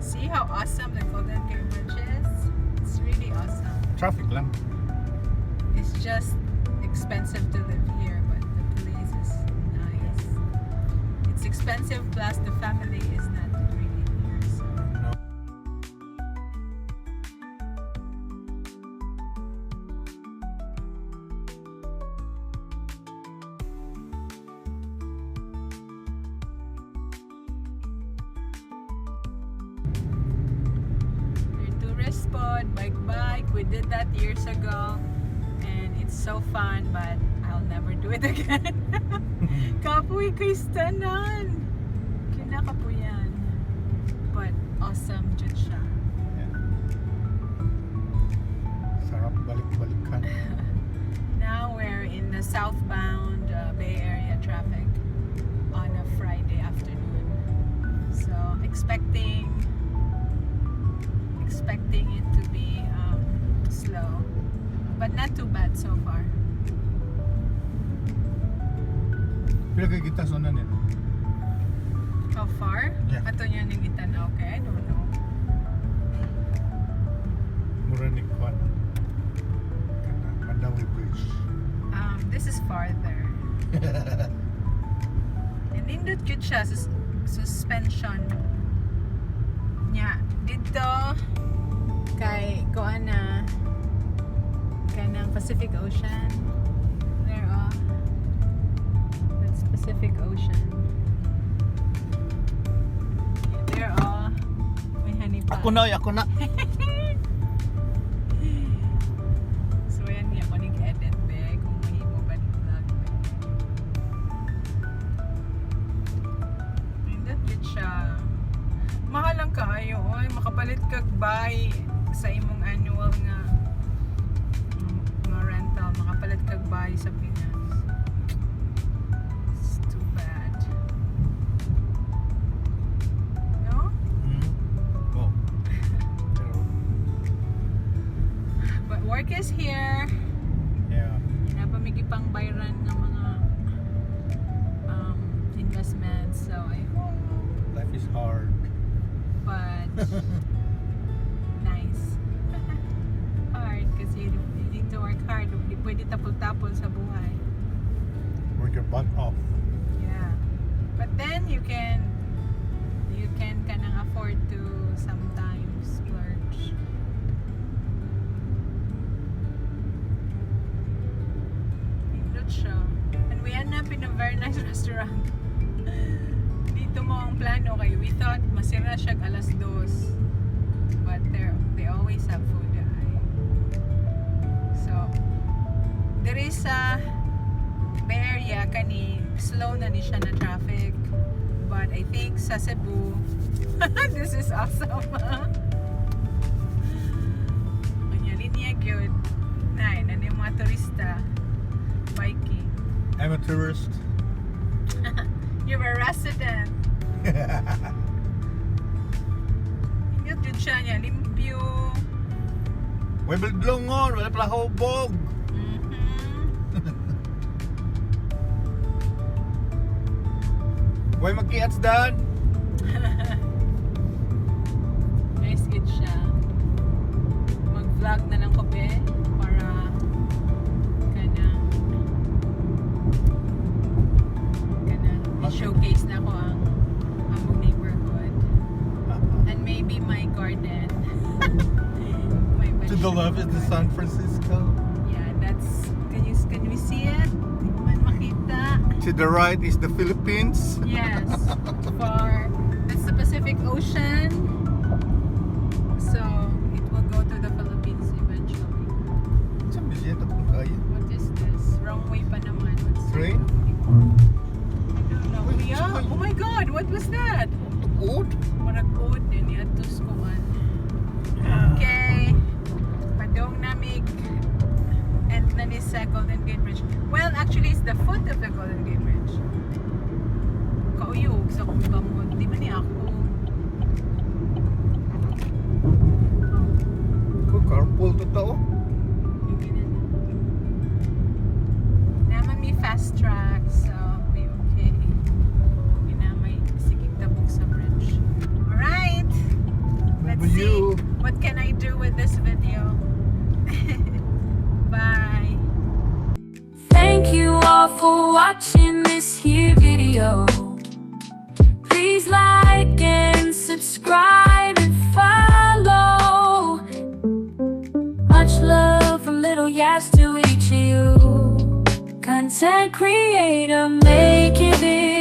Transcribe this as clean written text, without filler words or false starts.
See how awesome the Golden Gate Bridge is? It's really awesome. Traffic lang. It's just expensive to live here, but the place is nice. It's expensive, plus the family is not really here. So. No. Your tourist spot, bike. We did that years ago, and it's so fun. But I'll never do it again. Kapoy Kristanan. Kinakapuyan. But awesome dyan siya. Sarap balik-balikan. Now we're in the southbound Bay Area traffic on a Friday afternoon. So expecting it to be slow, but not too bad so far. Pila kay kita sa nito? How far? Yeah. Ato niya ning itan. Okay, I don't know. Mura ni Kwan. Kana Mandawi Bridge. This is farther. And nindot cute siya, suspension niya. Dito kay kuan na kanang Pacific Ocean. There that's Pacific Ocean. There may honey pa. Ako na. So yan niya ko nig-edit be kung mahimo ba ni vlog be. Nindot cute siya. Mahal lang kaayo oy, makapalit kag buy sa imong annual nga rental, makapalit kag buy sa Pinas. It's too bad. No? Oh. But work is here. Yeah. Napamigi pang bayran ng mga investments. So I hope, Life is hard. but nice. Hard kasi you need to work hard. Hindi pwede tapol-tapol sa buhay. Work your butt off. Yeah. But then you can kanang afford to sometimes splurge. Pindot siya. And we end up in a very nice restaurant. Dito mo ang plano kayo. We thought masira siya alas 2. But they always have food. So there is a Bay Area kani slow na ni siya na traffic. But I think sa Cebu this is awesome. Kanya linya gyud. Nay, nani mga turista biking. I'm a tourist. You're a resident. Ingat yun siya niya, limpyo. Way bilblongon, wala pala hubog. Way magkiats dan. Nice good siya. Mag-vlog na lang ko be para kanang showcase na ko ang among neighborhood and maybe my garden. My To the left is the San Francisco. Yeah, that's can we see it? Hindi ko man makita. To the right is the Philippines. Yes, that's the Pacific Ocean. So it will go to the Philippines eventually. Saan ba siya? Tapos kaya. What is this? Wrong way pa naman. What's Train? I don't know. Yeah. Oh my God! What was that? Tukod? Marag oat din yan. Tuskuan. Okay. Padong namig. And then is Golden Gate Bridge. Well, actually, it's the foot of the Golden Gate Bridge. Kauyog sa kong kamot. Di ba ni ako? Ko carpool to tao. Naman may fast track, so may okay. May sigig tabog sa bridge. Alright! KaYo. Please like and subscribe and follow. Much love from little Yas to each of you. Content creator, make it big.